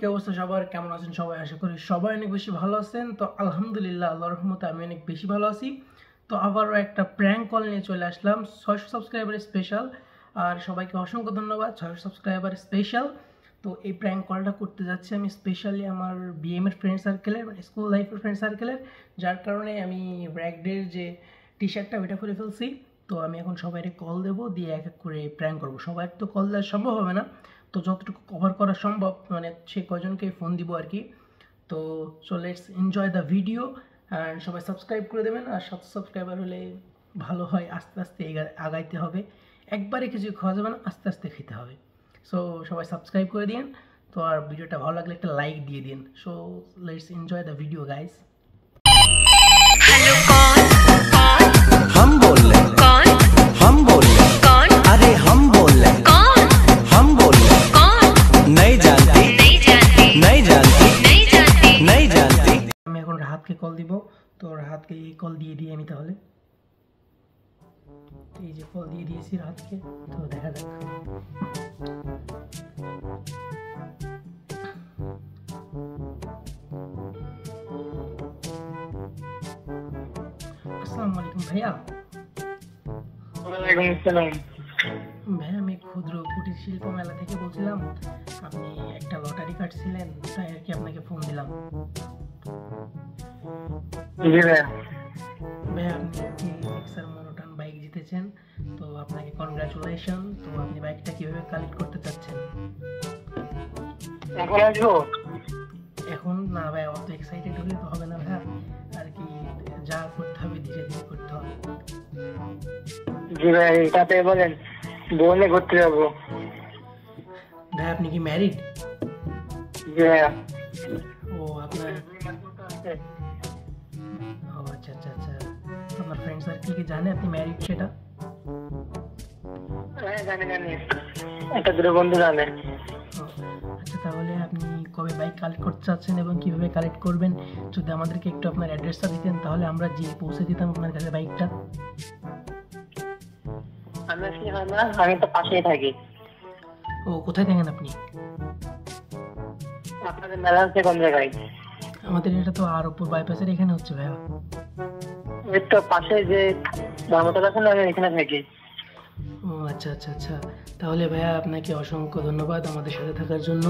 কি অবস্থা সবার, কেমন আছেন সবাই? আশা করি সবাই অনেক বেশি ভালো আছেন। তো আলহামদুলিল্লাহ, আল্লাহর রহমতে আমি অনেক বেশি ভালো আছি। তো আবারও একটা প্র্যাঙ্ক কল নিয়ে চলে আসলাম 600 সাবস্ক্রাইবার স্পেশাল। আর সবাইকে অসংখ্য ধন্যবাদ, 600 সাবস্ক্রাইবার স্পেশাল। তো এই প্র্যাঙ্ক কলটা করতে যাচ্ছি আমি স্পেশালি আমার বিএমের ফ্রেন্ড সার্কেলের, মানে স্কুল লাইফের ফ্রেন্ড সার্কেলের, যার কারণে আমি ব্র্যাকডের যে টি শার্টটা ওইটা করে ফেলছি। তো আমি এখন সবাইকে কল দেবো, দিয়ে এক এক করে প্র্যাঙ্ক করবো। সবার তো কল দেওয়া সম্ভব হবে না, তো যতটুকু কভার করা সম্ভব মানে সে কয়জনকে ফোন দিব আর কি। তো so let's enjoy the video and সবাই সাবস্ক্রাইব করে দেবেন। আর 7 সাবস্ক্রাইবার হলে ভালো হয়, আস্তে আস্তে আগাইতে হবে। একবারে কিছু খাওয়া যাবে না, আস্তে আস্তে খেতে হবে। সো সবাই সাবস্ক্রাইব করে দিন। তো আর ভিডিওটা ভালো লাগলে একটা লাইক দিয়ে দিন। So let's enjoy the video guys. Hello कौन हम बोल रहे हैं, कौन हम बोल रहे हैं, कौन अरे हम बोल रहे हैं, कौन हम बोल रहे हैं, कौन नहीं जानती नहीं जानती नहीं जानती नहीं जानती नहीं जानती। আমি এখন রাহাতকে কল দিব। তো রাহাতকে এই কল দিয়ে দিই আমি তাহলে। এই যে কল দিয়ে দিয়েছি রাহাতকে, তো দেখা যাক। আসসালামু আলাইকুম ভাইয়া। ওয়ালাইকুম আসসালাম। ভাইয়া আমি ক্ষুদ্র কুটির শিল্প মেলা থেকে বলছিলাম। আপনি একটা লটারি কাটছিলেন, তাই আর কি আপনাকে ফোন দিলাম। জি ভাইয়া। ভাইয়া আপনি একটি এক্সার মনোটন বাইক জিতেছেন, তো আপনাকে কনগ্রাচুলেশন। তো আপনি বাইকটা কিভাবে কালেক্ট করতে চাচ্ছেন? এখন আসবো? এখন না ভাইয়া, অত এক্সাইটেড হলে তো হবে না ভাইয়া, আর কি যা করতে হবে ধীরে ধীরে করতে হবে। জি ভাই, এটাতে বলেন বনে ঘুরতে যাবো। ভাই আপনি কি ম্যারিড? জি ভাইয়া। ও আপনার, ও আচ্ছা আচ্ছা আচ্ছা। আপনার ফ্রেন্ড সার্কেল কি জানে আপনি ম্যারিড সেটা? হ্যাঁ জানি জানি, একটা দুটো বন্ধু জানে। ও, আচ্ছা তাহলে আপনি কবে বাইক কালেক্ট করতে চাচ্ছেন এবং কিভাবে কালেক্ট করবেন যদি আমাদেরকে একটু আপনার অ্যাড্রেসটা দিতেন, তাহলে আমরা গিয়ে পৌঁছে দিতাম আপনার কাছে বাইকটা। আমি আসলে হয় না, আমি তো পাশেই থাকি। ও কোথায় থাকেন আপনি? আপনাদের মেলা হচ্ছে কোন জায়গায়? আমাদের এটা তো আর উপর বাইপাসের এখানে হচ্ছে ভাইয়া। ওই তো পাশে যে ধর্মতলা আছে না, আমি এখানে থাকি। ও আচ্ছা আচ্ছা আচ্ছা। তাহলে ভাইয়া আপনাকে অসংখ্য ধন্যবাদ আমাদের সাথে থাকার জন্য।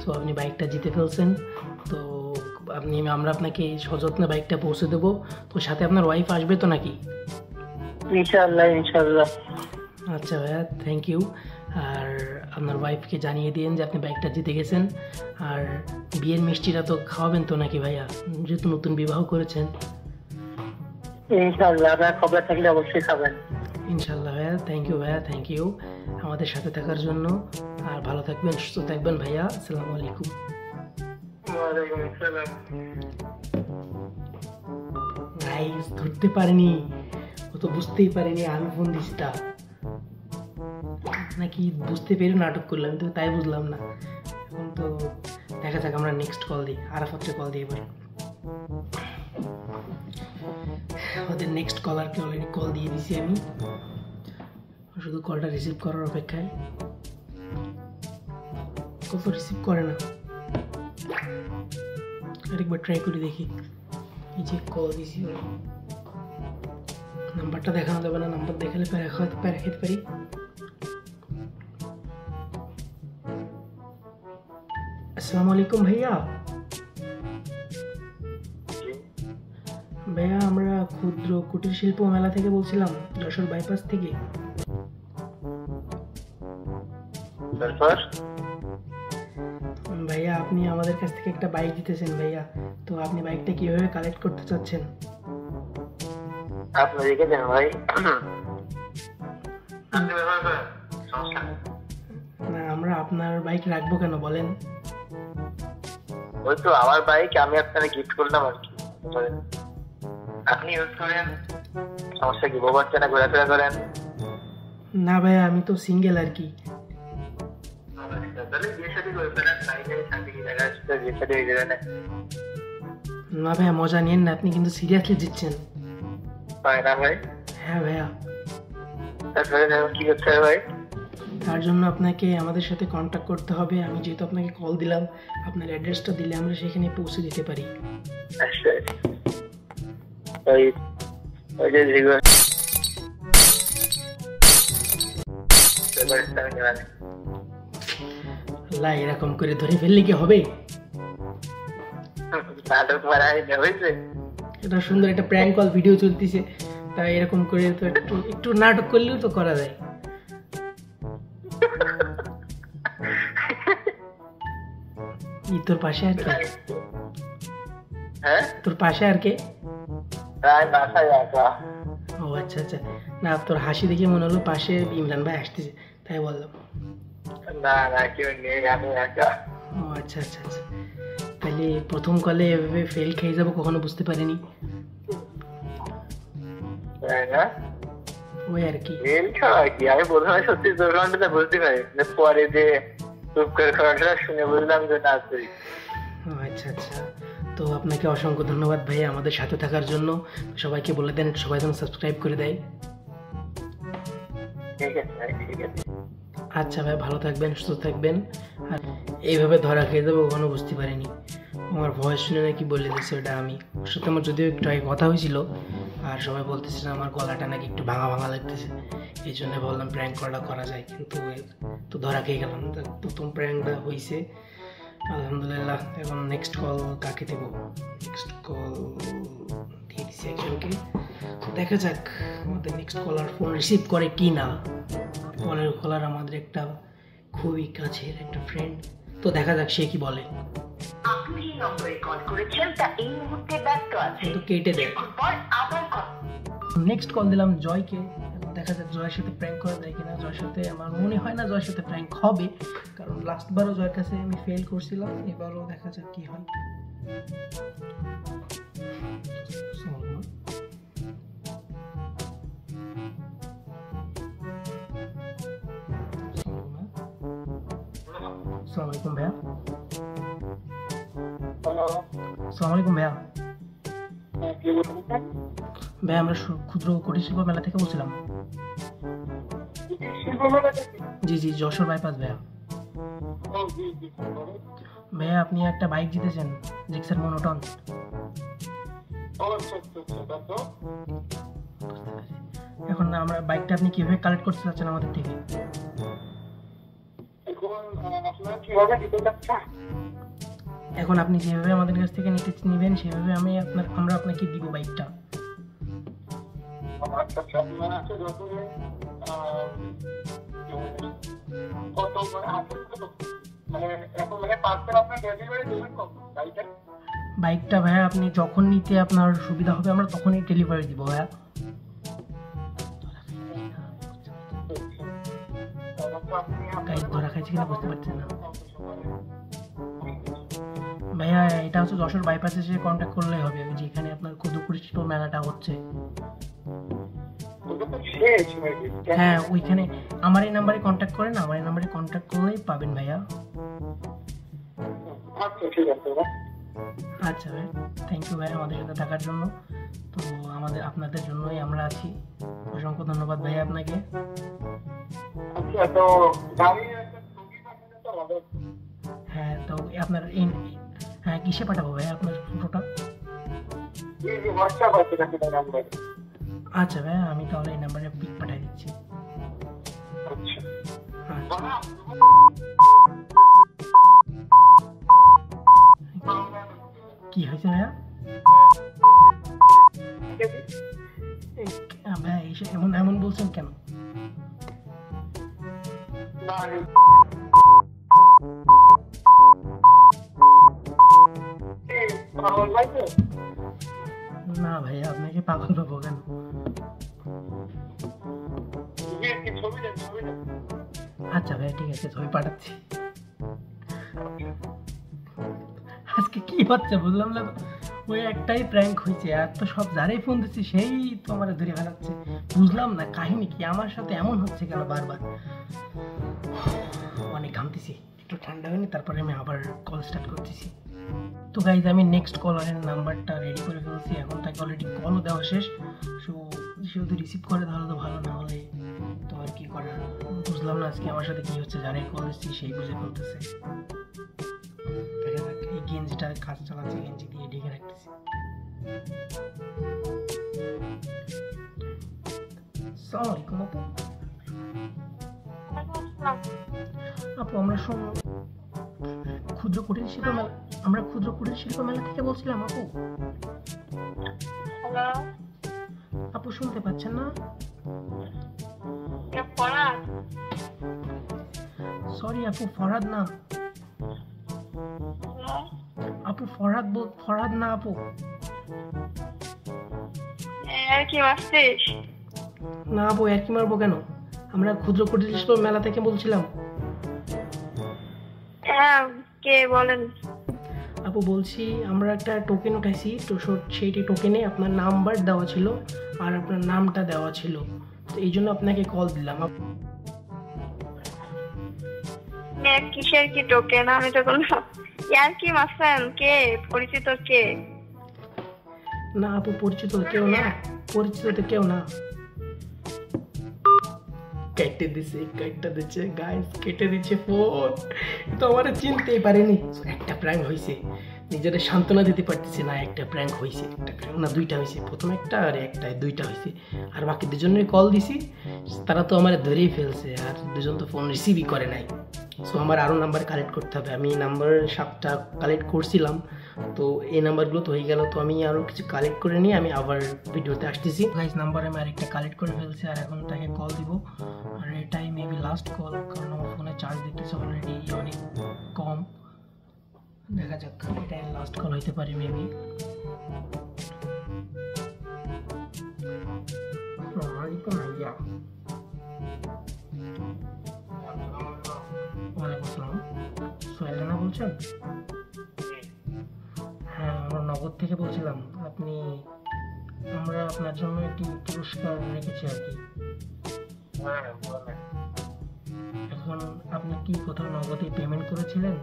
তো আপনি বাইকটা জিতে ফেলছেন। তো আমরা আপনাকে সযত্নে বাইকটা পৌঁছে দেবো। তো সাথে আপনার ওয়াইফ আসবে তো নাকি? ইনশাআল্লাহ ইনশাআল্লাহ। আচ্ছা ভাইয়া, থ্যাংক ইউ। আর আপনার ওয়াইফকে জানিয়ে দিন যে আপনি বাইকটা জিতে গেছেন। আর বিয়ের মিষ্টিটা তো খাওয়াবেন তো নাকি ভাইয়া, যেহেতু নতুন বিবাহ করেছেন? ইনশাআল্লাহ, আপনার খবর থাকলে অবশ্যই খাবেন। ইনশাল্লাহ ভাইয়া, থ্যাংক ইউ ভাইয়া, থ্যাংক ইউ আমাদের সাথে থাকার জন্য। আর ভালো থাকবেন, সুস্থ থাকবেন ভাইয়া। আসসালামু আলাইকুম। ওয়ালাইকুম আসসালাম। গাইস ধরতে পারিনি, ও তো বুঝতেই পারিনি আমি ফোন দিছি তা, নাকি বুঝতে পেরে নাটক করলাম, তো তাই বুঝলাম না। এখন তো দেখা যাক, আমরা নেক্সট কল দিই, আরাফাতকে কল দিই এবার। আমাদের নেক্সট কলারকে অলরেডি কল দিয়ে দিছি আমি, শুধু কলটা রিসিভ করার অপেক্ষায়। কল তো রিসিভ করে না, আরেকবার ট্রাই করে দেখি। এই যে কল দিছি, নাম্বারটা দেখানো যাবে না, নাম্বার দেখালে প্যারা খেতে পারি। আসসালামু আলাইকুম ভাইয়া। ভাইয়া আমরা ক্ষুদ্র কুটির শিল্প মেলা থেকে বলছিলাম, যশোর বাইপাস থেকে। ভাইয়া আপনি আমাদের কাছ থেকে একটা বাইক জিতেছেন ভাইয়া। তো আপনি বাইকটা কিভাবে কালেক্ট করতে চাচ্ছেন? আপনি রেখে দেন ভাই। না, আমরা আপনার বাইক রাখবো কেন বলেন? ওই তো আমার বাইক, আমি আপনাকে গিফট করলাম আর কি। আপনি ইউজ করেন, সমস্যা কি? বউ বাচ্চা না ঘোরাফেরা করেন? না ভাইয়া, আমি তো সিঙ্গেল আর কি। না ভাইয়া মজা নিন না, আপনি কিন্তু সিরিয়াসলি জিতছেন। না ভাই? হ্যাঁ ভাইয়া। তারপরে কি করতে হবে ভাই? তার জন্য আপনাকে আমাদের সাথে কন্ট্যাক্ট করতে হবে। আমি যেহেতু আপনাকে কল দিলাম, আপনার অ্যাড্রেসটা দিলে আমরা সেখানে পৌঁছে দিতে পারি। আচ্ছা ওই ওই যে যেগুলো আল্লাহ, এরকম করে ধরে ফেললে কি হবে? নাটক মারা হয়েছে। এটা সুন্দর একটা প্র্যাঙ্ক কল ভিডিও চলতেছে, তাই এরকম করে তো একটু একটু নাটক করলেও তো করা যায়। তোর পাশে আর কে? হ্যাঁ তোর পাশে আর কে? তাই বাসায় একা। ও আচ্ছা আচ্ছা, না তোর হাসি দেখে মনে হলো পাশে ইমরান ভাই আসতেছে, তাই বললাম। না না কেউ নেই, আমি একা। ও আচ্ছা আচ্ছা আচ্ছা, তাহলে প্রথম কলে এভাবে ফেল খেয়ে যাবো কখনো বুঝতে পারিনি। তাই না? ওই আর কি। মেল খাওয়া কি, আমি প্রথমে সত্যি তোর ঘন্টাটা বুঝতে পারি, পরে যে চুপ করে খাওয়াটা শুনে বুঝলাম যে না তুই। ও আচ্ছা আচ্ছা, তো আপনাকে অসংখ্য ধন্যবাদ ভাই আমাদের সাথে থাকার জন্য। সবাইকে বলে দেন সবাই যেন সাবস্ক্রাইব করে দেয়। ঠিক আছে ভাই, ঠিক আছে। আচ্ছা ভাই, ভালো থাকবেন, সুস্থ থাকবেন। আর এইভাবে ধরা খেয়ে যাবো কখনো বুঝতে পারিনি। আমার ভয়েস শুনে নাকি বলে দিচ্ছে ওটা আমি। ওর সাথে আমার যদিও একটু আগে কথা হয়েছিল, আর সবাই বলতেছে আমার গলাটা নাকি একটু ভাঙা ভাঙা লাগতেছে, এই জন্য ভাবলাম প্র্যাঙ্ক করা যায়, কিন্তু তো ধরা খেয়ে গেলাম। প্রথম প্র্যাঙ্কটা হয়েছে, আলহামদুলিল্লাহ। এখন নেক্সট কল কাকে দেবো? নেক্সট কল দিয়ে দিচ্ছি একজনকে, দেখা যাক আমাদের নেক্সট কলার ফোন রিসিভ করে কি না। কলার আমাদের একটা খুবই কাছের একটা ফ্রেন্ড, তো দেখা যাক সে কি বলে। আপনি যে নম্বরে কল করেছেন তা এই মুহূর্তে ব্যস্ত আছে। তো কেটে দেয়। কিছুক্ষণ পর আবার কল। নেক্সট কল দিলাম জয়কে, দেখা যাক জয়ের সাথে প্র্যাঙ্ক করা যায় কিনা। জয়ের সাথে আমার মনে হয় না জয়ের সাথে প্র্যাঙ্ক হবে, কারণ লাস্টবারও জয়ের কাছে আমি ফেল করছিলাম, এবারও দেখা যাক কি হয়। আসসালামু আলাইকুম ভাইয়া। আসসালামু আলাইকুম ভাইয়া। ভাই আমরা ক্ষুদ্র কুটির শিল্প মেলা থেকে বলছিলাম। জি জি, যশোর বাইপাস ভাইয়া। ভাইয়া আপনি একটা বাইক জিতেছেন, জিক্সার মনোটন। এখন আমরা বাইকটা আপনি কিভাবে কালেক্ট করতে চাচ্ছেন আমাদের থেকে? এখন আপনি যেভাবে আমাদের কাছ থেকে নেবেন সেভাবে আমরা আপনাকে দিব বাইকটা। বাইকটা ভাইয়া আপনি যখন নিতে আপনার সুবিধা হবে আমরা তখনই ডেলিভারি দিব ভাইয়া। গাইড ধরা খাইছে কিনা বুঝতে পারছেন না ভাইয়া। এটা হচ্ছে যশোর বাইপাসে এসে কন্ট্যাক্ট করলেই হবে, যেখানে আপনার ক্ষুদ্র শিল্প মেলাটা হচ্ছে। হ্যাঁ ওইখানে আমার এই নাম্বারে কন্ট্যাক্ট করেন, আমার এই নাম্বারে কন্ট্যাক্ট করলেই পাবেন ভাইয়া। আচ্ছা ভাই, থ্যাংক ইউ ভাই আমাদের সাথে থাকার জন্য। তো আপনাদের জন্যই আমরা আছি। অসংখ্য ধন্যবাদ ভাই আপনাকে। হ্যাঁ তো আপনার হ্যাঁ কিসে পাঠাবো ভাই আপনার ফটোটা? আচ্ছা ভাই, আমি তাহলে এই নাম্বারে পিক পাঠিয়ে দিচ্ছি। কি হয়েছে ভাইয়া? ভাই এমন বলছেন কেন? না ভাইয়া, আপনাকে পাগল পাবো কেন? আচ্ছা ভাই ঠিক আছে, ছবি পাঠাচ্ছি। আজকে কি হচ্ছে বুঝলাম না, ওই একটাই প্র্যাঙ্ক হয়েছে, আর তো সব যারাই ফোন দিচ্ছে সেই তো আমার ধরে ফেলাচ্ছে। বুঝলাম না কাহিনী কি, আমার সাথে এমন হচ্ছে কেন বারবার। অনেক ঘামতেছি, একটু ঠান্ডা হয়নি তারপরে আমি আবার কল স্টার্ট করতেছি। তো গাইজ আমি নেক্সট কলারের নাম্বারটা রেডি করে ফেলছি, এখন তাকে অলরেডি কলও দেওয়া শেষ। সো সে যদি রিসিভ করে তাহলে তো ভালো, না হলে তো আর কি করার, বুঝলাম না আজকে আমার সাথে কি হচ্ছে। যারে কল দিচ্ছি সেই বুঝে ফেলতেছে। দেখা যাক, এই গেঞ্জিটা কাজ চালাচ্ছে, গেঞ্জি দিয়ে ঢেকে রাখতেছি। আসসালামু আলাইকুম আপু। আপু আমরা ক্ষুদ্র কুটির শিল্প মেলা থেকে বলছিলাম আপু। হ্যালো, আপু শুনতে পাচ্ছেন না? কে ফরাদ? সরি আপু, ফরহাদ না হ্যালো, আপু, ফরহাদ না আপু। আর কি মারছিস? না আপু, আর কি মারবো কেন? আমরা ক্ষুদ্র কুটির শিল্প মেলা থেকে বলছিলাম। হ্যাঁ, কে বলেন? আপু বলছি, আমরা একটা টোকেন উঠাইছি, তো সেইটি টোকেনে আপনার নাম্বার দেওয়া ছিল আর আপনার নামটা দেওয়া ছিল, তো এই জন্য আপনাকে কল দিলাম। কিসের কি টোকেন? আমি তো কোনো আর কি মারছেন? কে পরিচিত? কে? না আপু, পরিচিত তো কেউ না। কেটে দিচ্ছে গাইস, কেটে দিচ্ছে ফোন। তো আমার চিনতেই পারেনি। একটা প্র্যাঙ্ক হয়েছে, নিজের সান্ত্বনা দিতে পারতেছে না। একটা প্র্যাঙ্ক হয়েছে, একটা প্র্যাঙ্ক না, দুইটা হয়েছে। প্রথম একটা আর দুইটা হয়েছে। আর বাকি দুজনের কল দিছি, তারা তো আমার ধরেই ফেলছে, আর দুজন তো ফোন রিসিভই করে নাই। সো আমার আরও নাম্বার কালেক্ট করতে হবে। আমি নাম্বার 7টা কালেক্ট করছিলাম, তো এই নাম্বারগুলো তো হয়ে গেল। তো আমি আরও কিছু কালেক্ট করে নিয়ে আমি আবার ভিডিওতে আসতেছি। গাইস, নাম্বার আমি আরেকটা কালেক্ট করে ফেলছি, আর এখন তাকে কল দিব। আর এটাই মেবি লাস্ট কল, কারণ আমার ফোনে চার্জ দিতেছে অলরেডি অনেক কম। দেখা যাক, এটাই লাস্ট কল হইতে পারে মেবি। ওয়ালাইকুম আসসালাম, সোহেল রানা বলছেন? হ্যাঁ, আমরা নগদ থেকে বলছিলাম। আমরা আপনার জন্য একটি পুরস্কার রেখেছি আর কি। এখন আপনি কি কোথাও নগদে পেমেন্ট করেছিলেন?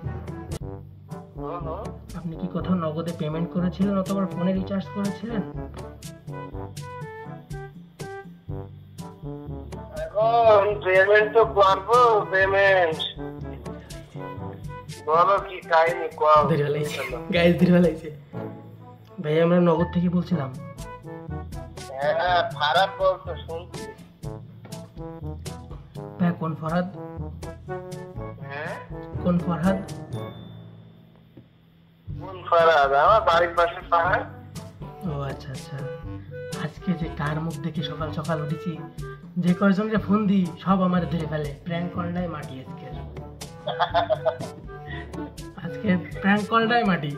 অথবা ফোনে রিচার্জ করেছিলেন? এখন পেমেন্ট তো করবো। পেমেন্ট বলো কি কাহিনী কও। গাইস ধীরে লাগছে ভাই, আমরা নগদ থেকে বলছিলাম। হ্যাঁ, খারাপ বলছো শুনছি। ভাই কোন ফরহাদ? হ্যাঁ, কোন ফরহাদ? কোন ফারাদ? আমার বাড়ির পাশে পাহাড়। ও আচ্ছা আচ্ছা। আজকে যে কার মুখ দেখে সকাল সকাল উঠেছি, যে কয়জনকে ফোন দিই সব আমার ধরে ফেলে। প্র্যাঙ্ক কলটাই মাটি আজকে প্র্যাঙ্ক কলটাই মাটি।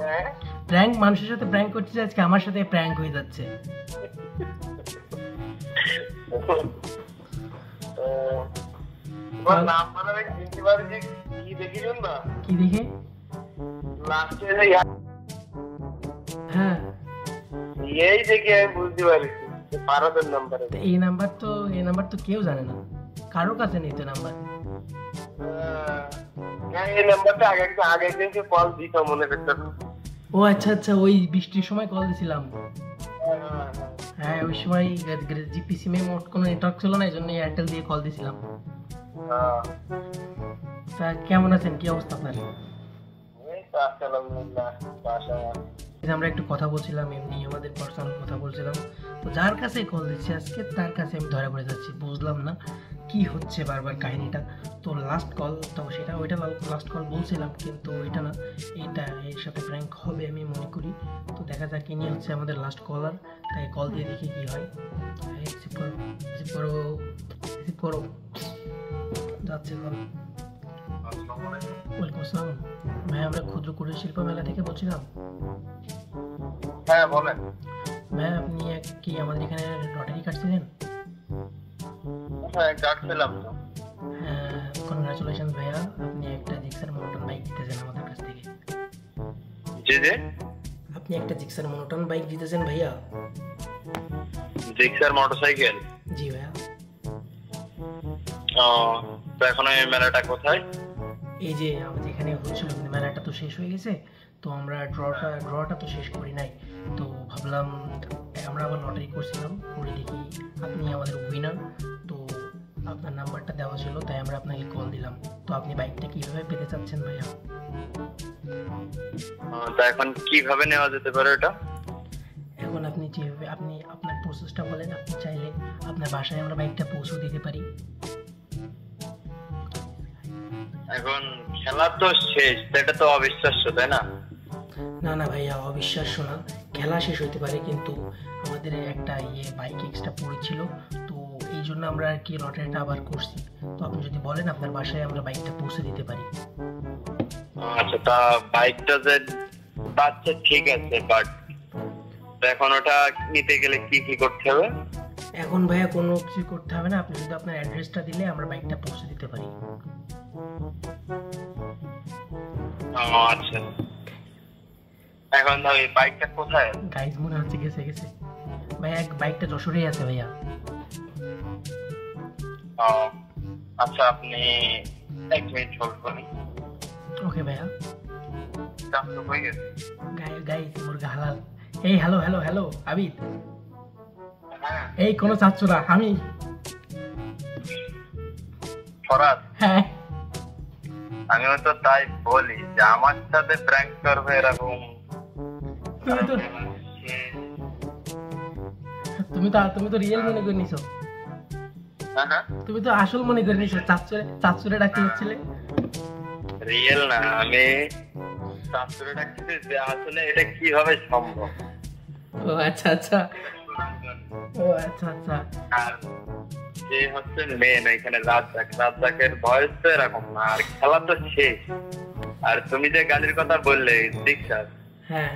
হ্যাঁ, প্র্যাঙ্ক মানুষের সাথে প্র্যাঙ্ক করছে, আজকে আমার সাথে প্র্যাঙ্ক হয়ে যাচ্ছে। তোমার নাম্বার আমি চিনতে পারছি। কি দেখি না? কি দেখে? লাস্টে হ্যাঁ, এই দেখে আমি বুঝতে পারছি ফারাদের নাম্বার। তো এই নাম্বার তো কেউ জানে না, কারোর কাছে নেই তো নাম্বার। এই নাম্বারটা আগে একদিনকে কল দিত মনে করতে। ও আচ্ছা আচ্ছা, ওই বৃষ্টির সময় কল দিছিলাম। হ্যাঁ, ওই সময় জিপি সিমে মোট কোনো নেটওয়ার্ক ছিল না, এই জন্য এয়ারটেল দিয়ে কল দিছিলাম। তা কেমন আছেন? কি অবস্থা আপনার? আমরা একটু কথা বলছিলাম, এমনি আমাদের পার্সোনাল কথা বলছিলাম। তো যার কাছে কল দিচ্ছি আজকে, তার কাছে আমি ধরা পড়ে যাচ্ছি। বুঝলাম না কি হচ্ছে বারবার কাহিনীটা। তো লাস্ট কল, তো ওইটা লাস্ট কল বলছিলাম, কিন্তু ওইটা না, এর সাথে প্র্যাঙ্ক হবে আমি মনে করি। তো দেখা যাক ইনি হচ্ছে আমাদের লাস্ট কলার, তাই কল দিয়ে দেখি কি হয়। রিসিভ করো। যাচ্ছে কল। ওয়ালাইকুম আসসালাম ভাই, আমরা ক্ষুদ্র কুটির শিল্প মেলা থেকে বলছিলাম। হ্যাঁ বলেন। ভাই আপনি কি আমাদের এখানে লটারি কাটছিলেন? হ্যাঁ, কাটছিলাম তো। হ্যাঁ, কনগ্রাচুলেশন ভাইয়া, আপনি একটা জিক্সার মনোটন বাইক জিতেছেন আমাদের কাছ থেকে। জি জি, আপনি একটা জিক্সার মনোটন বাইক জিতেছেন ভাইয়া। Gixxer motorcycle? জি ভাইয়া। তো এখন এই মেলাটা কোথায়? এই যে আমাদের এখানে হচ্ছিল, কিন্তু মেলাটা তো শেষ হয়ে গেছে। তো আমরা ড্রটা তো শেষ করি নাই, তো ভাবলাম আমরা আবার লটারি করছিলাম, করে দেখি আপনি আমাদের উইনার। তো আপনার নাম্বারটা দেওয়া ছিল, তাই আমরা আপনাকে কল দিলাম। তো আপনি বাইকটা কিভাবে পেতে চাচ্ছেন ভাইয়া? তো এখন কিভাবে নেওয়া যেতে পারে ওটা? এখন আপনি যেভাবে আপনি আপনার প্রসেসটা বলেন, আপনি চাইলে আপনার বাসায় আমরা বাইকটা পৌঁছে দিতে পারি। এখন খেলা তো শেষ, এটা তো অবিশ্বাস্য, তাই না? না না ভাইয়া, অবিশ্বাস্য না, খেলা শেষ হতে পারে, কিন্তু আমাদের একটা বাইক এক্সট্রা পড়েছিল, তো এই জন্য আমরা আর কি লটারিটা আবার করছি। তো আপনি যদি বলেন আপনার বাসায় আমরা বাইকটা পৌঁছে দিতে পারি। আচ্ছা, তা বাইকটা যে পাচ্ছে ঠিক আছে, বাট এখন ওটা নিতে গেলে কি কি করতে হবে? এখন ভাইয়া কোনো কিছু করতে হবে না, আপনি যদি আপনার অ্যাড্রেসটা দিলে আমরা বাইকটা পৌঁছে দিতে পারি। আচ্ছা, এখন ওই বাইকটা কোথায়? গাইজ মনে হচ্ছে গেছে গেছে ভাইয়া, বাইকটা যশোরেই আছে ভাইয়া। আচ্ছা, আপনি 1 মিনিট হোল্ড করুন। ওকে ভাইয়া। দাম তো হয়ে গেছে। গাইজ মুরগা হালাল। এই হ্যালো হ্যালো হ্যালো আবিদ, হ্যাঁ, এই কোনো চাচ্ছ না আমি। ফরাদ, হ্যাঁ, আমি তো তাই বলি যে আমার সাথে প্র্যাঙ্ক করবে এরকম। তুমি তো রিয়েল মনে করে নিছো, হ্যাঁ, তুমি তো আসল মনে করে নিছো। চাচ্চুরে ডাকতে যাচ্ছিলে। রিয়েল না, আমি শাস্ত্রে ডাকছি যে আসলে এটা কিভাবে সম্ভব। ও আচ্ছা আচ্ছা, ও আচ্ছা আচ্ছা। আর যে হচ্ছে মেন এখানে রাজ্জাকের ভয়েস তো এরকম না, আর খেলা তো শেষ। আর তুমি যে গাড়ির কথা বললে হ্যাঁ,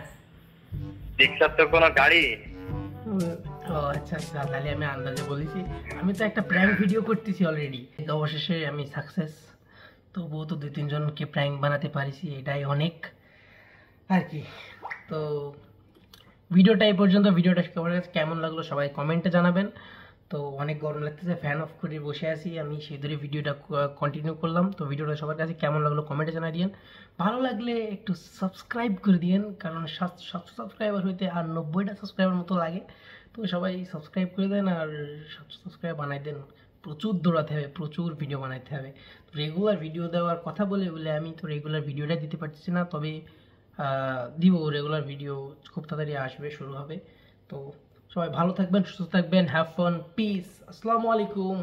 দীক্ষার তো কোনো গাড়ি। ও আচ্ছা আচ্ছা, তাহলে আমি আন্দাজে বলেছি। আমি তো একটা প্র্যাঙ্ক ভিডিও করতেছি অলরেডি, অবশেষে আমি সাকসেস। তবুও তো 2-3 জনকে প্র্যাঙ্ক বানাতে পারিছি, এটাই অনেক আর কি। তো ভিডিওটা এই পর্যন্ত। ভিডিওটা সবার কাছে কেমন লাগলো সবাই কমেন্টে জানাবেন। তো অনেক গরম লাগতেছে, ফ্যান অফ করে বসে আছি আমি, সেই ধরে ভিডিওটা কন্টিনিউ করলাম। তো ভিডিওটা সবার কাছে কেমন লাগলো কমেন্টে জানাই দিন। ভালো লাগলে একটু সাবস্ক্রাইব করে দিন, কারণ 700 সাবস্ক্রাইবার হইতে আর 90টা সাবস্ক্রাইবার মতো লাগে। তো সবাই সাবস্ক্রাইব করে দেন আর 700 সাবস্ক্রাইব বানাই দেন। প্রচুর দৌড়াতে হবে, প্রচুর ভিডিও বানাইতে হবে। রেগুলার ভিডিও দেওয়ার কথা বলে আমি তো রেগুলার ভিডিওটা দিতে পারছি না, তবে দিব। রেগুলার ভিডিও খুব তাড়াতাড়ি আসবে, শুরু হবে। তো সবাই ভালো থাকবেন, সুস্থ থাকবেন, হ্যাভ ফান, পিস, আসসালামু আলাইকুম।